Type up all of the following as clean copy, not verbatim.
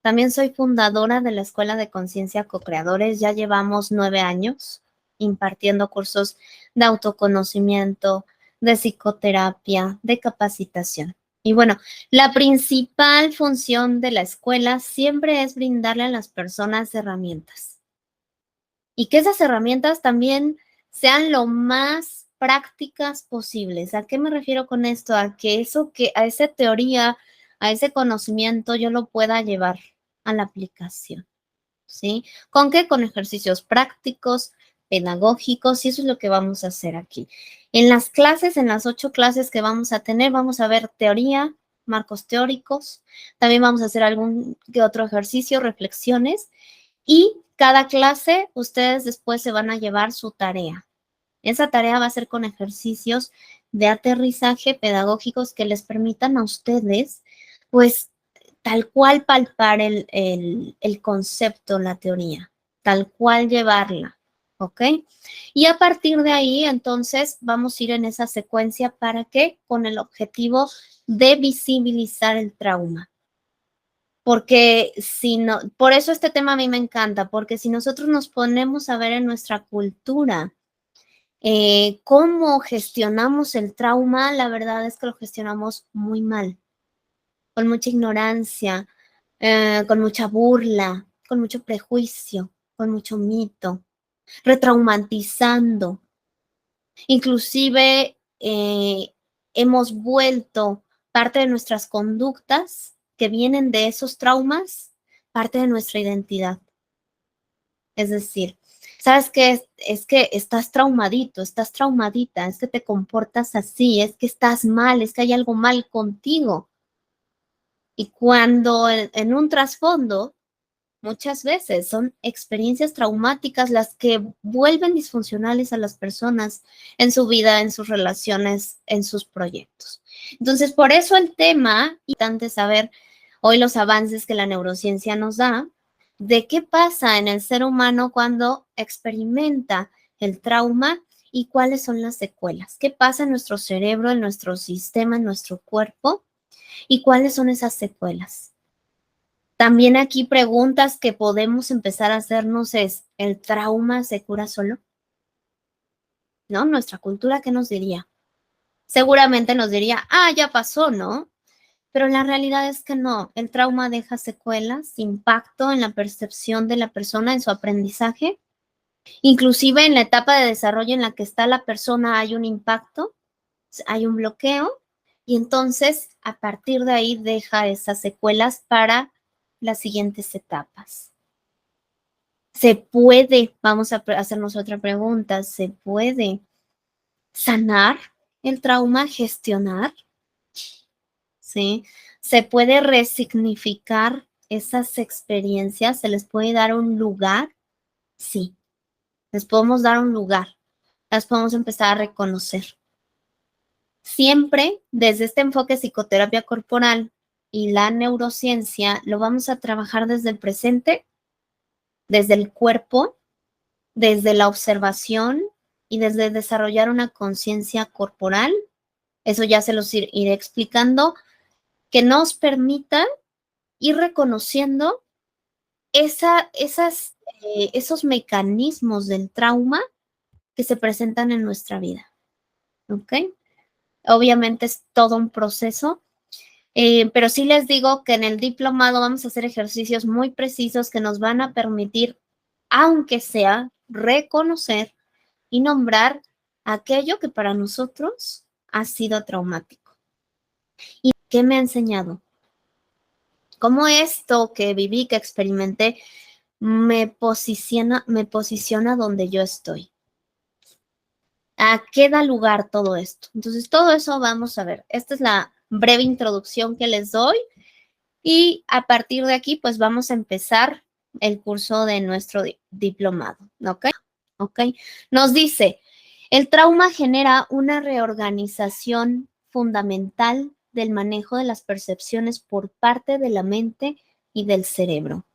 También soy fundadora de la Escuela de Conciencia Co-Creadores. Ya llevamos 9 años impartiendo cursos de autoconocimiento, de psicoterapia, de capacitación. Y bueno, la principal función de la escuela siempre es brindarle a las personas herramientas. Y que esas herramientas también sean lo más prácticas posibles. ¿A qué me refiero con esto? A que a esa teoría, a ese conocimiento yo lo pueda llevar a la aplicación, ¿sí? ¿Con qué? Con ejercicios prácticos, pedagógicos, y eso es lo que vamos a hacer aquí. En las clases, en las 8 clases que vamos a tener, vamos a ver teoría, marcos teóricos, también vamos a hacer algún que otro ejercicio, reflexiones, y cada clase ustedes después se van a llevar su tarea. Esa tarea va a ser con ejercicios de aterrizaje pedagógicos que les permitan a ustedes, pues, tal cual palpar el concepto, la teoría, tal cual llevarla, ¿ok? Y a partir de ahí, entonces, vamos a ir en esa secuencia para que, con el objetivo de visibilizar el trauma. Porque si no, por eso este tema a mí me encanta, porque si nosotros nos ponemos a ver en nuestra cultura cómo gestionamos el trauma, la verdad es que lo gestionamos muy mal, con mucha ignorancia, con mucha burla, con mucho prejuicio, con mucho mito, retraumatizando. Inclusive hemos vuelto parte de nuestras conductas que vienen de esos traumas, parte de nuestra identidad. Es decir, ¿sabes qué? Es que estás traumadito, estás traumadita, es que te comportas así, es que estás mal, es que hay algo mal contigo. Y cuando en un trasfondo, muchas veces son experiencias traumáticas las que vuelven disfuncionales a las personas en su vida, en sus relaciones, en sus proyectos. Entonces, por eso el tema, y importante saber hoy los avances que la neurociencia nos da, de qué pasa en el ser humano cuando experimenta el trauma y cuáles son las secuelas. ¿Qué pasa en nuestro cerebro, en nuestro sistema, en nuestro cuerpo? ¿Y cuáles son esas secuelas? También aquí preguntas que podemos empezar a hacernos es, ¿el trauma se cura solo? ¿No? Nuestra cultura, ¿qué nos diría? Seguramente nos diría, ya pasó, ¿no? Pero la realidad es que no, el trauma deja secuelas, impacto en la percepción de la persona, en su aprendizaje. Inclusive en la etapa de desarrollo en la que está la persona hay un impacto, hay un bloqueo, y entonces a partir de ahí deja esas secuelas para las siguientes etapas. Se puede, vamos a hacernos otra pregunta, ¿se puede sanar el trauma, gestionar? ¿Sí? ¿Se puede resignificar esas experiencias? ¿Se les puede dar un lugar? Sí, les podemos dar un lugar, las podemos empezar a reconocer. Siempre desde este enfoque psicoterapia corporal y la neurociencia lo vamos a trabajar desde el presente, desde el cuerpo, desde la observación y desde desarrollar una conciencia corporal. Eso ya se los iré explicando, que nos permita ir reconociendo esos mecanismos del trauma que se presentan en nuestra vida. ¿Ok? Obviamente es todo un proceso, pero sí les digo que en el diplomado vamos a hacer ejercicios muy precisos que nos van a permitir, aunque sea, reconocer y nombrar aquello que para nosotros ha sido traumático. ¿Y qué me ha enseñado? ¿Cómo esto que viví, que experimenté, me posiciona donde yo estoy? ¿A qué da lugar todo esto? Entonces, todo eso vamos a ver. Esta es la breve introducción que les doy y a partir de aquí, pues vamos a empezar el curso de nuestro diplomado, ¿ok? ¿Ok? Nos dice, el trauma genera una reorganización fundamental del manejo de las percepciones por parte de la mente y del cerebro.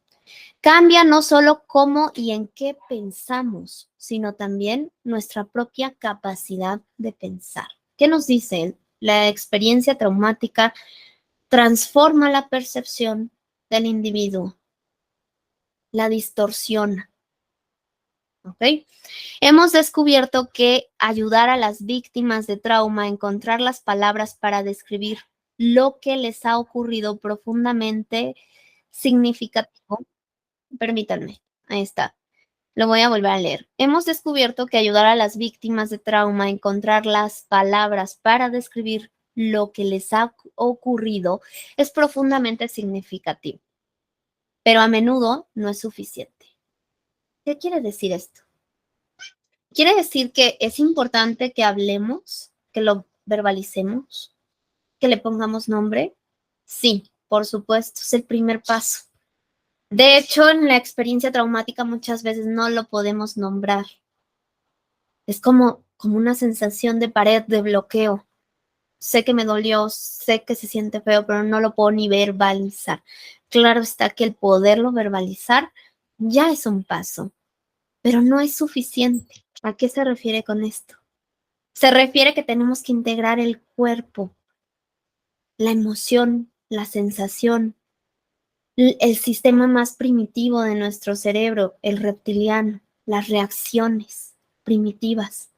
Cambia no solo cómo y en qué pensamos, sino también nuestra propia capacidad de pensar. ¿Qué nos dice? La experiencia traumática transforma la percepción, del individuo, la distorsiona. ¿Ok? Hemos descubierto que ayudar a las víctimas de trauma a encontrar las palabras para describir lo que les ha ocurrido profundamente significativo. Permítanme, ahí está. Lo voy a volver a leer. Hemos descubierto que ayudar a las víctimas de trauma a encontrar las palabras para describir lo que les ha ocurrido es profundamente significativo, pero a menudo no es suficiente. ¿Qué quiere decir esto? Quiere decir que es importante que hablemos, que lo verbalicemos, que le pongamos nombre. Sí, por supuesto, es el primer paso. De hecho, en la experiencia traumática muchas veces no lo podemos nombrar. Es como una sensación de pared, de bloqueo. Sé que me dolió, sé que se siente feo, pero no lo puedo ni verbalizar. Claro está que el poderlo verbalizar ya es un paso, pero no es suficiente. ¿A qué se refiere con esto? Se refiere que tenemos que integrar el cuerpo, la emoción, la sensación, el sistema más primitivo de nuestro cerebro, el reptiliano, las reacciones primitivas,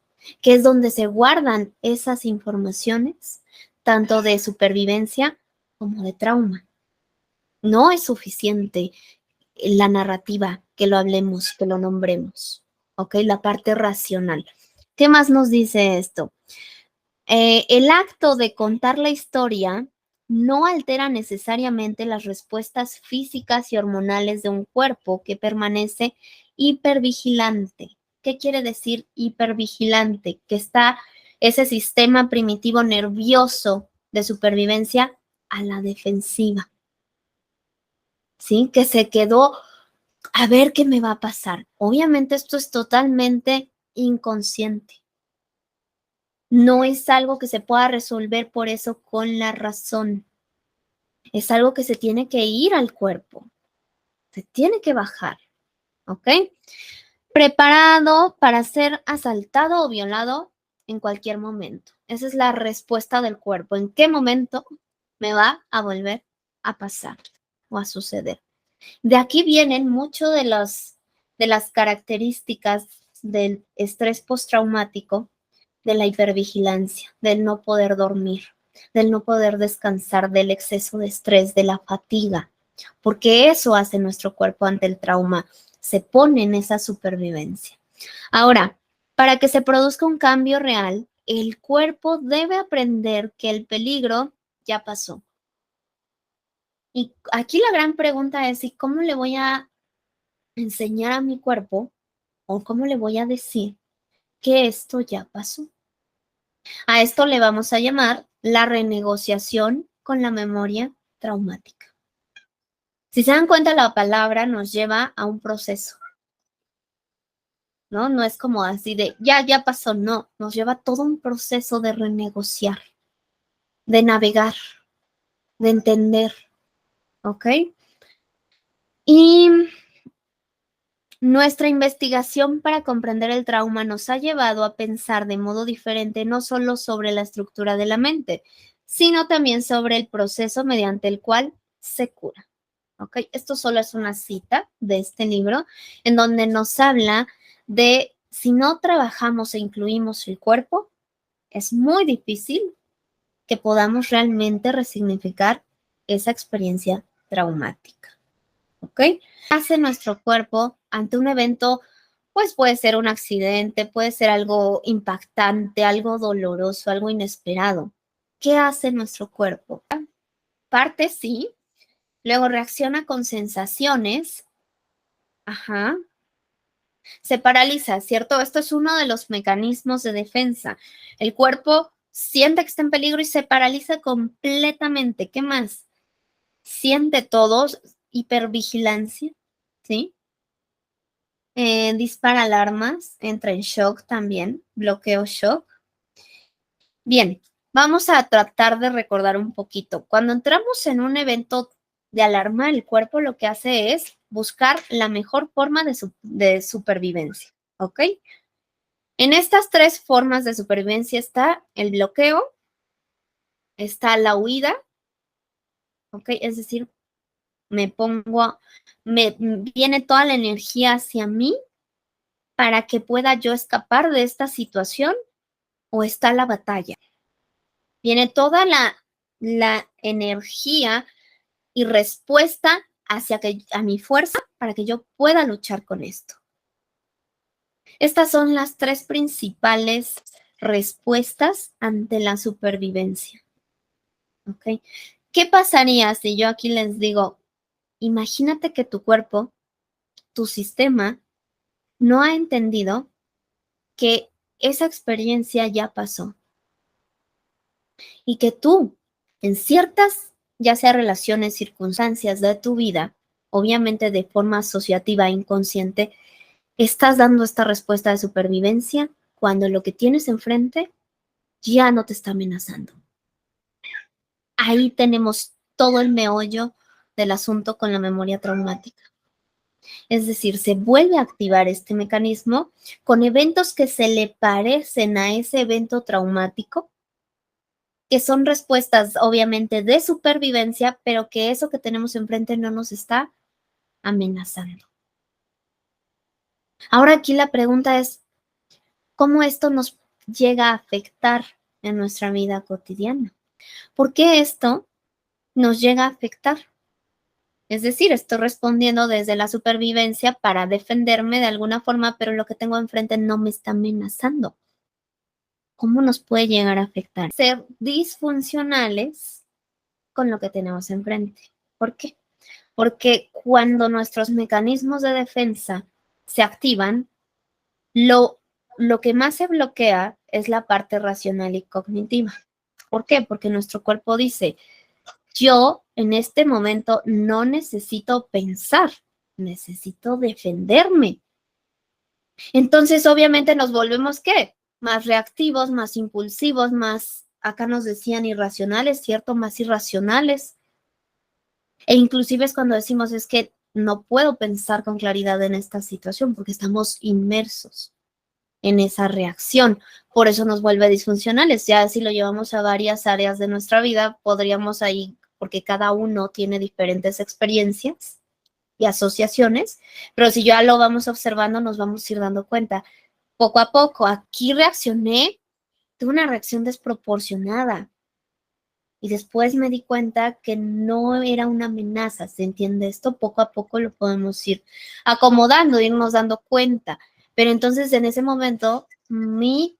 que es donde se guardan esas informaciones, tanto de supervivencia como de trauma. No es suficiente la narrativa, que lo hablemos, que lo nombremos, ¿ok? La parte racional. ¿Qué más nos dice esto? El acto de contar la historia no altera necesariamente las respuestas físicas y hormonales de un cuerpo que permanece hipervigilante. ¿Qué quiere decir hipervigilante? Que está ese sistema primitivo nervioso de supervivencia a la defensiva, ¿sí? Que se quedó a ver qué me va a pasar. Obviamente esto es totalmente inconsciente. No es algo que se pueda resolver por eso con la razón. Es algo que se tiene que ir al cuerpo. Se tiene que bajar. ¿Ok? Preparado para ser asaltado o violado en cualquier momento. Esa es la respuesta del cuerpo. ¿En qué momento me va a volver a pasar o a suceder? De aquí vienen mucho de las características del estrés postraumático, de la hipervigilancia, del no poder dormir, del no poder descansar, del exceso de estrés, de la fatiga, porque eso hace nuestro cuerpo ante el trauma, se pone en esa supervivencia. Ahora, para que se produzca un cambio real, el cuerpo debe aprender que el peligro ya pasó. Y aquí la gran pregunta es, ¿y cómo le voy a enseñar a mi cuerpo o cómo le voy a decir que esto ya pasó? A esto le vamos a llamar la renegociación con la memoria traumática. Si se dan cuenta, la palabra nos lleva a un proceso, ¿no? No es como así de, ya pasó, no, nos lleva a todo un proceso de renegociar, de navegar, de entender, ¿ok? Y nuestra investigación para comprender el trauma nos ha llevado a pensar de modo diferente no solo sobre la estructura de la mente, sino también sobre el proceso mediante el cual se cura. ¿Ok? Esto solo es una cita de este libro en donde nos habla de si no trabajamos e incluimos el cuerpo, es muy difícil que podamos realmente resignificar esa experiencia traumática. ¿Ok? Hace nuestro cuerpo ante un evento, pues puede ser un accidente, puede ser algo impactante, algo doloroso, algo inesperado. ¿Qué hace nuestro cuerpo? Parte sí, luego reacciona con sensaciones, ajá, se paraliza, ¿cierto? Esto es uno de los mecanismos de defensa. El cuerpo siente que está en peligro y se paraliza completamente. ¿Qué más? Siente todo, hipervigilancia, ¿sí? Dispara alarmas, entra en shock también, bloqueo shock. Bien, vamos a tratar de recordar un poquito. Cuando entramos en un evento de alarma, el cuerpo lo que hace es buscar la mejor forma de supervivencia, ¿ok? En estas tres formas de supervivencia está el bloqueo, está la huida, ¿ok? Es decir, me viene toda la energía hacia mí para que pueda yo escapar de esta situación o está la batalla. Viene toda la energía y respuesta a mi fuerza para que yo pueda luchar con esto. Estas son las tres principales respuestas ante la supervivencia. ¿Ok? ¿Qué pasaría si yo aquí les digo, imagínate que tu cuerpo, tu sistema, no ha entendido que esa experiencia ya pasó y que tú, en ciertas, ya sea relaciones, circunstancias de tu vida, obviamente de forma asociativa e inconsciente, estás dando esta respuesta de supervivencia cuando lo que tienes enfrente ya no te está amenazando? Ahí tenemos todo el meollo del asunto con la memoria traumática. Es decir, se vuelve a activar este mecanismo con eventos que se le parecen a ese evento traumático, que son respuestas obviamente de supervivencia, pero que eso que tenemos enfrente no nos está amenazando. Ahora aquí la pregunta es, ¿cómo esto nos llega a afectar en nuestra vida cotidiana? ¿Por qué esto nos llega a afectar? Es decir, estoy respondiendo desde la supervivencia para defenderme de alguna forma, pero lo que tengo enfrente no me está amenazando. ¿Cómo nos puede llegar a afectar? Ser disfuncionales con lo que tenemos enfrente. ¿Por qué? Porque cuando nuestros mecanismos de defensa se activan, lo que más se bloquea es la parte racional y cognitiva. ¿Por qué? Porque nuestro cuerpo dice, yo en este momento no necesito pensar, necesito defenderme. Entonces, obviamente nos volvemos, ¿qué? Más reactivos, más impulsivos, más, acá nos decían irracionales, ¿cierto? Más irracionales. E inclusive es cuando decimos, es que no puedo pensar con claridad en esta situación porque estamos inmersos en esa reacción. Por eso nos vuelve disfuncionales. Ya si lo llevamos a varias áreas de nuestra vida, podríamos ahí, porque cada uno tiene diferentes experiencias y asociaciones, pero si ya lo vamos observando, nos vamos a ir dando cuenta. Poco a poco, aquí reaccioné de una reacción desproporcionada. Y después me di cuenta que no era una amenaza, ¿se entiende esto? Poco a poco lo podemos ir acomodando, irnos dando cuenta. Pero entonces en ese momento mi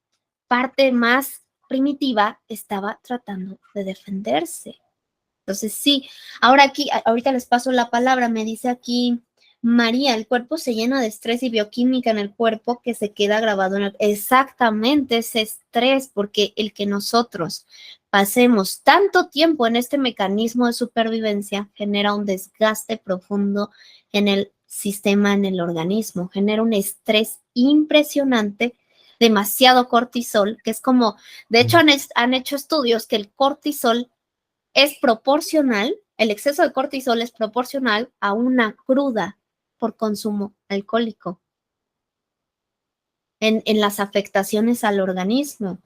parte más primitiva estaba tratando de defenderse. Entonces sí, ahora aquí, ahorita les paso la palabra, me dice aquí María, el cuerpo se llena de estrés y bioquímica en el cuerpo que se queda grabado en el... Exactamente ese estrés, porque el que nosotros pasemos tanto tiempo en este mecanismo de supervivencia genera un desgaste profundo en el sistema, en el organismo, genera un estrés impresionante, demasiado cortisol, que es como, de hecho han hecho estudios que el cortisol es proporcional, el exceso de cortisol es proporcional a una cruda por consumo alcohólico en las afectaciones al organismo.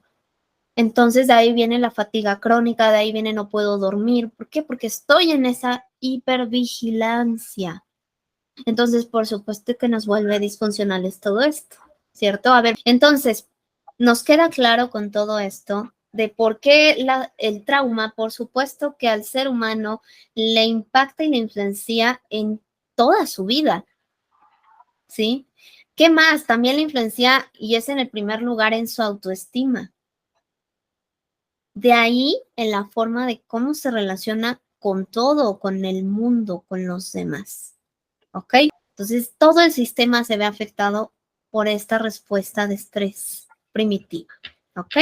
Entonces de ahí viene la fatiga crónica, de ahí viene no puedo dormir. ¿Por qué? Porque estoy en esa hipervigilancia. Entonces, por supuesto que nos vuelve disfuncionales todo esto, ¿cierto? A ver, entonces, nos queda claro con todo esto de por qué el trauma, por supuesto que al ser humano le impacta y le influencia en toda su vida, ¿sí? ¿Qué más? También le influencia y es en el primer lugar en su autoestima. De ahí en la forma de cómo se relaciona con todo, con el mundo, con los demás, ¿ok? Entonces, todo el sistema se ve afectado por esta respuesta de estrés primitiva, ¿ok?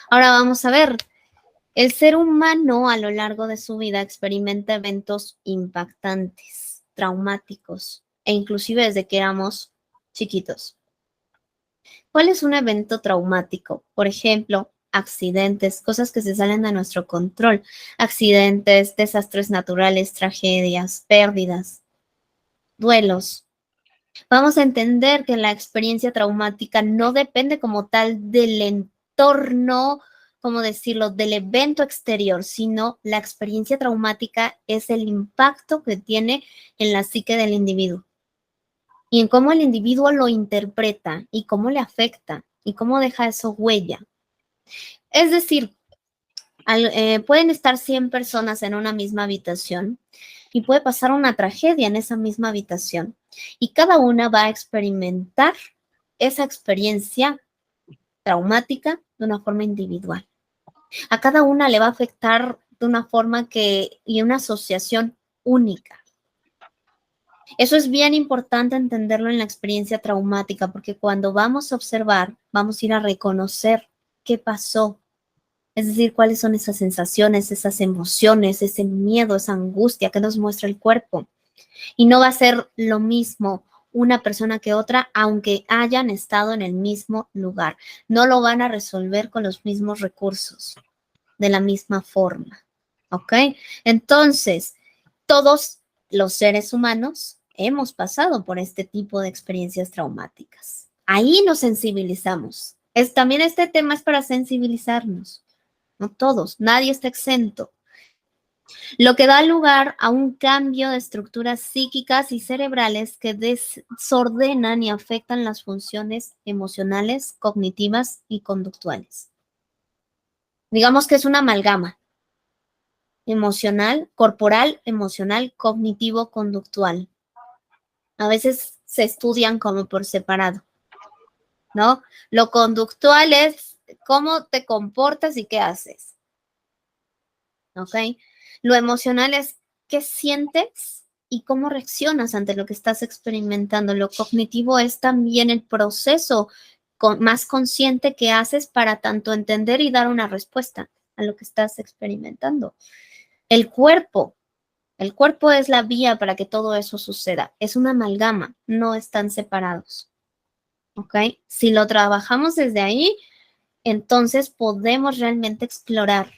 Ahora vamos a ver, el ser humano a lo largo de su vida experimenta eventos impactantes, traumáticos, e inclusive desde que éramos chiquitos. ¿Cuál es un evento traumático? Por ejemplo, accidentes, cosas que se salen de nuestro control, accidentes, desastres naturales, tragedias, pérdidas, duelos. Vamos a entender que la experiencia traumática no depende como tal del entorno ¿cómo decirlo?, del evento exterior, sino la experiencia traumática es el impacto que tiene en la psique del individuo y en cómo el individuo lo interpreta y cómo le afecta y cómo deja eso huella. Es decir, pueden estar 100 personas en una misma habitación y puede pasar una tragedia en esa misma habitación y cada una va a experimentar esa experiencia traumática de una forma individual. A cada una le va a afectar de una forma y una asociación única. Eso es bien importante entenderlo en la experiencia traumática, porque cuando vamos a observar, vamos a ir a reconocer qué pasó. Es decir, cuáles son esas sensaciones, esas emociones, ese miedo, esa angustia que nos muestra el cuerpo. Y no va a ser lo mismo una persona que otra, aunque hayan estado en el mismo lugar. No lo van a resolver con los mismos recursos, de la misma forma. ¿Ok? Entonces, todos los seres humanos hemos pasado por este tipo de experiencias traumáticas. Ahí nos sensibilizamos. También este tema es para sensibilizarnos. No todos, nadie está exento. Lo que da lugar a un cambio de estructuras psíquicas y cerebrales que desordenan y afectan las funciones emocionales, cognitivas y conductuales. Digamos que es una amalgama emocional, corporal, emocional, cognitivo, conductual. A veces se estudian como por separado, ¿no? Lo conductual es cómo te comportas y qué haces, ¿ok? Lo emocional es qué sientes y cómo reaccionas ante lo que estás experimentando. Lo cognitivo es también el proceso más consciente que haces para tanto entender y dar una respuesta a lo que estás experimentando. El cuerpo es la vía para que todo eso suceda. Es una amalgama, no están separados. ¿Ok? Si lo trabajamos desde ahí, entonces podemos realmente explorar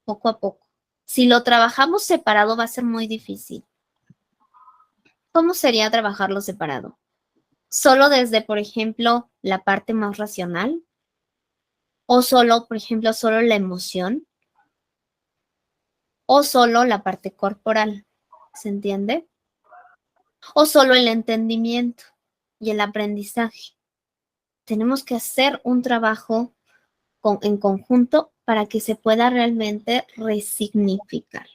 poco a poco. Si lo trabajamos separado, va a ser muy difícil. ¿Cómo sería trabajarlo separado? ¿Solo desde, por ejemplo, la parte más racional? ¿O solo, por ejemplo, solo la emoción? ¿O solo la parte corporal? ¿Se entiende? ¿O solo el entendimiento y el aprendizaje? Tenemos que hacer un trabajo en conjunto para que se pueda realmente resignificar.